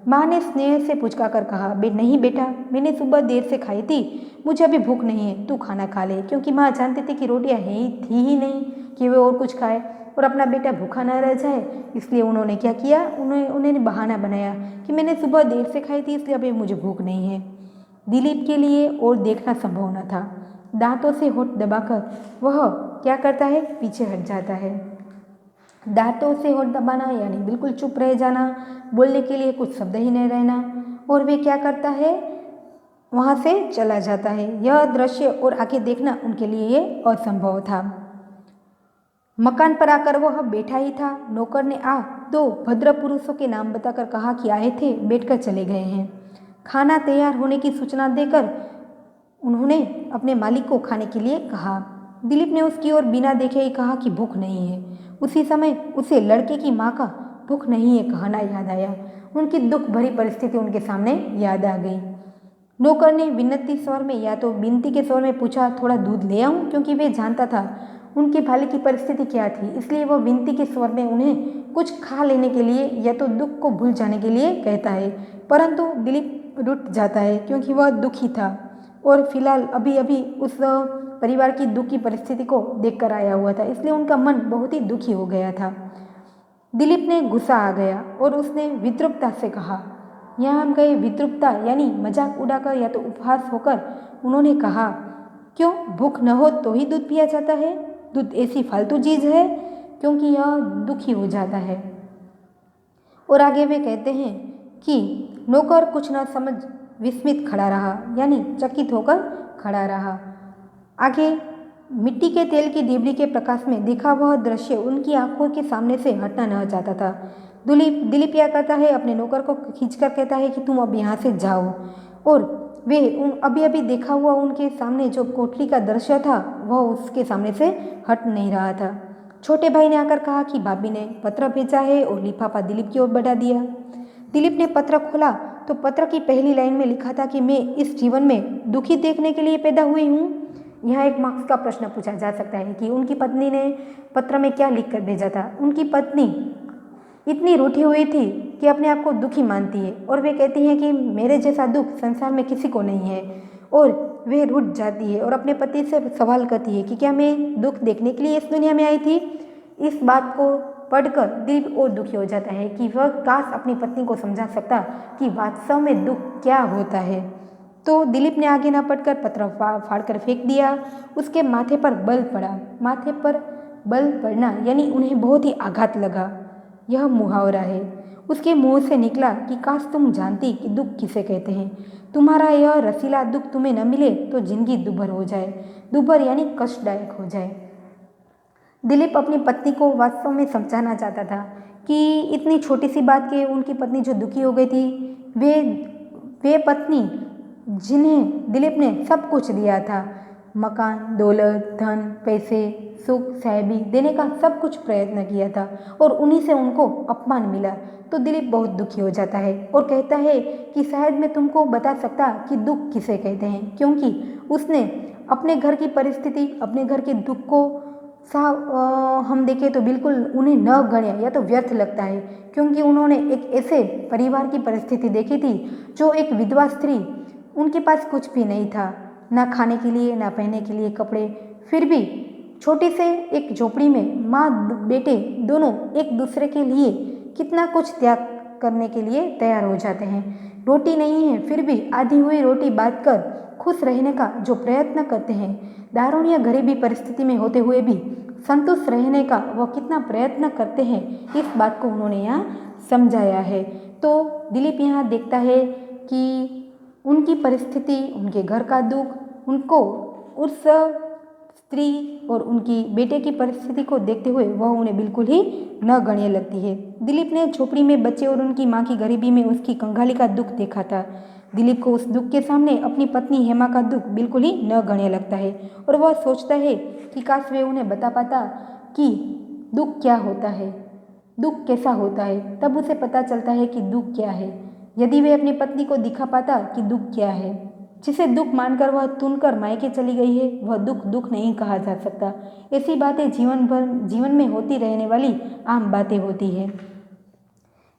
माँ ने स्नेह से पुचकाकर कहा, नहीं बेटा, मैंने सुबह देर से खाई थी, मुझे अभी भूख नहीं है, तू खाना खा ले। क्योंकि माँ जानती थी कि रोटियां थी ही नहीं कि वे और कुछ खाए और अपना बेटा भूखा ना रह जाए, इसलिए उन्होंने क्या किया, उन्होंने बहाना बनाया कि मैंने सुबह देर से खाई थी, इसलिए अभी मुझे भूख नहीं है। दिलीप के लिए और देखना संभव न था। दांतों से होठ दबाकर वह क्या करता है, पीछे हट जाता है। दांतों से होठ दबाना यानी बिल्कुल चुप रह जाना, बोलने के लिए कुछ शब्द ही नहीं रहना, और वे क्या करता है, वहाँ से चला जाता है। यह दृश्य और आगे देखना उनके लिए ये असंभव था। मकान पर आकर वह बैठा ही था। नौकर ने दो भद्र पुरुषों के नाम बताकर कहा कि आए थे, बैठकर चले गए हैं। खाना तैयार होने की सूचना देकर उन्होंने अपने मालिक को खाने के लिए कहा। दिलीप ने उसकी ओर बिना देखे ही कहा कि भूख नहीं है। उसी समय उसे लड़के की माँ का भूख नहीं है कहना याद आया। उनकी दुख भरी परिस्थिति उनके सामने याद आ गई। नौकर ने विनती स्वर में या तो विनती के स्वर में पूछा, थोड़ा दूध ले आऊं, क्योंकि वे जानता था उनके भाले की परिस्थिति क्या थी, इसलिए वह विनती के स्वर में उन्हें कुछ खा लेने के लिए या तो दुख को भूल जाने के लिए कहता है। परंतु दिलीप रुठ जाता है क्योंकि वह दुखी था और फिलहाल अभी अभी उस परिवार की दुख की परिस्थिति को देखकर आया हुआ था, इसलिए उनका मन बहुत ही दुखी हो गया था। दिलीप ने गुस्सा आ गया और उसने विद्रुपता से कहा, यहाँ हम गए विद्रुपता यानी मजाक उड़ाकर या तो उपहास होकर उन्होंने कहा, क्यों भूख न हो तो ही दूध पिया जाता है? दूध ऐसी फालतू चीज है? क्योंकि यह दुखी हो जाता है। और आगे वे कहते हैं कि नौकर कुछ न समझ विस्मित खड़ा रहा, यानी चकित होकर खड़ा रहा। आगे मिट्टी के तेल की डिबरी के प्रकाश में देखा वह दृश्य उनकी आंखों के सामने से हटना न चाहता था। दिलीप क्या करता है, अपने नौकर को खींचकर कहता है कि तुम अब यहाँ से जाओ। और वे अभी अभी देखा हुआ उनके सामने जो कोठरी का दृश्य था वह उसके सामने से हट नहीं रहा था। छोटे भाई ने आकर कहा कि भाभी ने पत्र भेजा है और लिफाफा दिलीप की ओर बढ़ा दिया। दिलीप ने पत्र खोला तो पत्र की पहली लाइन में लिखा था कि मैं इस जीवन में दुखी देखने के लिए पैदा हुई हूँ। यहाँ एक मार्क्स का प्रश्न पूछा जा सकता है कि उनकी पत्नी ने पत्र में क्या लिखकर भेजा था। उनकी पत्नी इतनी रूठी हुई थी कि अपने आप को दुखी मानती है और वे कहती हैं कि मेरे जैसा दुख संसार में किसी को नहीं है, और वे रूठ जाती है और अपने पति से सवाल करती है कि क्या मैं दुख देखने के लिए इस दुनिया में आई थी। इस बात को पढ़कर दिलीप और दुखी हो जाता है कि वह काश अपनी पत्नी को समझा सकता कि वास्तव में दुख क्या होता है। तो दिलीप ने आगे न पढ़कर पत्र फाड़ कर फेंक दिया। उसके माथे पर बल पड़ा। माथे पर बल पड़ना यानी उन्हें बहुत ही आघात लगा। यह मुहावरा है। उसके मुंह से निकला कि काश तुम जानती कि दुख किसे कहते हैं। तुम्हारा यह रसीला दुख तुम्हें न मिले तो जिंदगी दुभर हो जाए। दुभर यानी कष्टदायक हो जाए। दिलीप अपनी पत्नी को वास्तव में समझाना चाहता था कि इतनी छोटी सी बात के उनकी पत्नी जो दुखी हो गई थी, वे पत्नी जिन्हें दिलीप ने सब कुछ दिया था, मकान, दौलत, धन, पैसे, सुख, साहेबी देने का सब कुछ प्रयत्न किया था, और उन्हीं से उनको अपमान मिला। तो दिलीप बहुत दुखी हो जाता है और कहता है कि शायद मैं तुमको बता सकता कि दुख किसे कहते हैं, क्योंकि उसने अपने घर की परिस्थिति, अपने घर के दुख को हम देखें तो बिल्कुल उन्हें न गणे या तो व्यर्थ लगता है, क्योंकि उन्होंने एक ऐसे परिवार की परिस्थिति देखी थी जो एक विधवा स्त्री, उनके पास कुछ भी नहीं था, ना खाने के लिए ना पहनने के लिए कपड़े, फिर भी छोटी से एक झोपड़ी में माँ बेटे दोनों एक दूसरे के लिए कितना कुछ त्याग करने के लिए तैयार हो जाते हैं। रोटी नहीं है फिर भी आधी हुई रोटी बांट कर खुश रहने का जो प्रयत्न करते हैं। दारुण या गरीबी परिस्थिति में होते हुए भी संतुष्ट रहने का वह कितना प्रयत्न करते हैं, इस बात को उन्होंने यहाँ समझाया है। तो दिलीप यहाँ देखता है कि उनकी परिस्थिति, उनके घर का दुख उनको उस स्त्री और उनकी बेटे की परिस्थिति को देखते हुए वह उन्हें बिल्कुल ही न गण्य लगती है। दिलीप ने झोपड़ी में बच्चे और उनकी माँ की गरीबी में उसकी कंगाली का दुख देखा था। दिलीप को उस दुख के सामने अपनी पत्नी हेमा का दुख बिल्कुल ही न गण्य लगता है और वह सोचता है कि काश वे उन्हें बता पाता कि दुख क्या होता है, दुख कैसा होता है। तब उसे पता चलता है कि दुख क्या है। यदि वे अपनी पत्नी को दिखा पाता कि दुख क्या है, जिसे दुख मानकर वह तुनकर मायके चली गई है, वह दुख नहीं कहा जा सकता। ऐसी बातें जीवन में होती रहने वाली आम बातें होती है।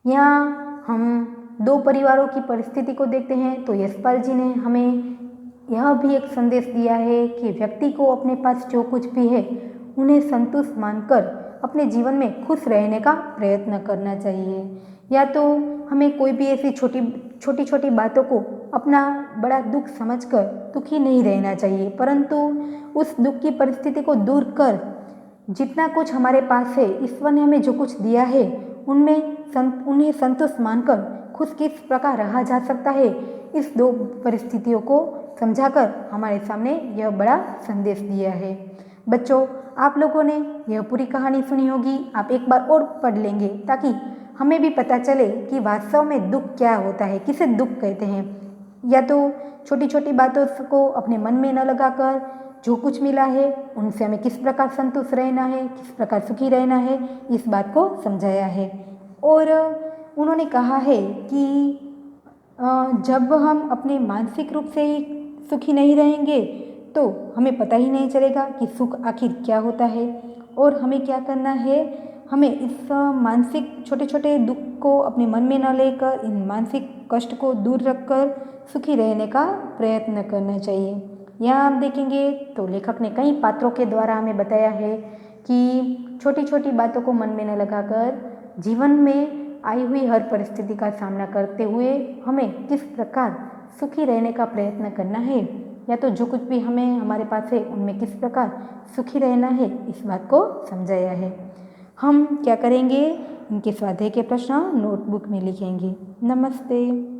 यहाँ हम दो परिवारों की परिस्थिति को देखते हैं तो यशपाल जी ने हमें यह भी एक संदेश दिया है कि व्यक्ति को अपने पास जो कुछ भी है उन्हें संतुष्ट मानकर अपने जीवन में खुश रहने का प्रयत्न करना चाहिए। या तो हमें कोई भी ऐसी छोटी छोटी बातों को अपना बड़ा दुख समझकर दुखी नहीं रहना चाहिए, परंतु उस दुख की परिस्थिति को दूर कर जितना कुछ हमारे पास है, ईश्वर ने हमें जो कुछ दिया है उन्हें संतुष्ट मानकर खुश किस प्रकार रहा जा सकता है, इस दो परिस्थितियों को समझाकर हमारे सामने यह बड़ा संदेश दिया है। बच्चों, आप लोगों ने यह पूरी कहानी सुनी होगी, आप एक बार और पढ़ लेंगे ताकि हमें भी पता चले कि वास्तव में दुख क्या होता है, किसे दुख कहते हैं। या तो छोटी छोटी बातों को अपने मन में न लगाकर जो कुछ मिला है उनसे हमें किस प्रकार संतुष्ट रहना है, किस प्रकार सुखी रहना है, इस बात को समझाया है। और उन्होंने कहा है कि जब हम अपने मानसिक रूप से ही सुखी नहीं रहेंगे तो हमें पता ही नहीं चलेगा कि सुख आखिर क्या होता है और हमें क्या करना है। हमें इस मानसिक छोटे छोटे दुख को अपने मन में न लेकर इन मानसिक कष्ट को दूर रखकर सुखी रहने का प्रयत्न करना चाहिए। यहाँ आप देखेंगे तो लेखक ने कई पात्रों के द्वारा हमें बताया है कि छोटी छोटी बातों को मन में न लगाकर जीवन में आई हुई हर परिस्थिति का सामना करते हुए हमें किस प्रकार सुखी रहने का प्रयत्न करना है, या तो जो कुछ भी हमें हमारे पास है उनमें किस प्रकार सुखी रहना है, इस बात को समझाया है। हम क्या करेंगे, इनके स्वाध्याय के प्रश्न नोटबुक में लिखेंगे। नमस्ते।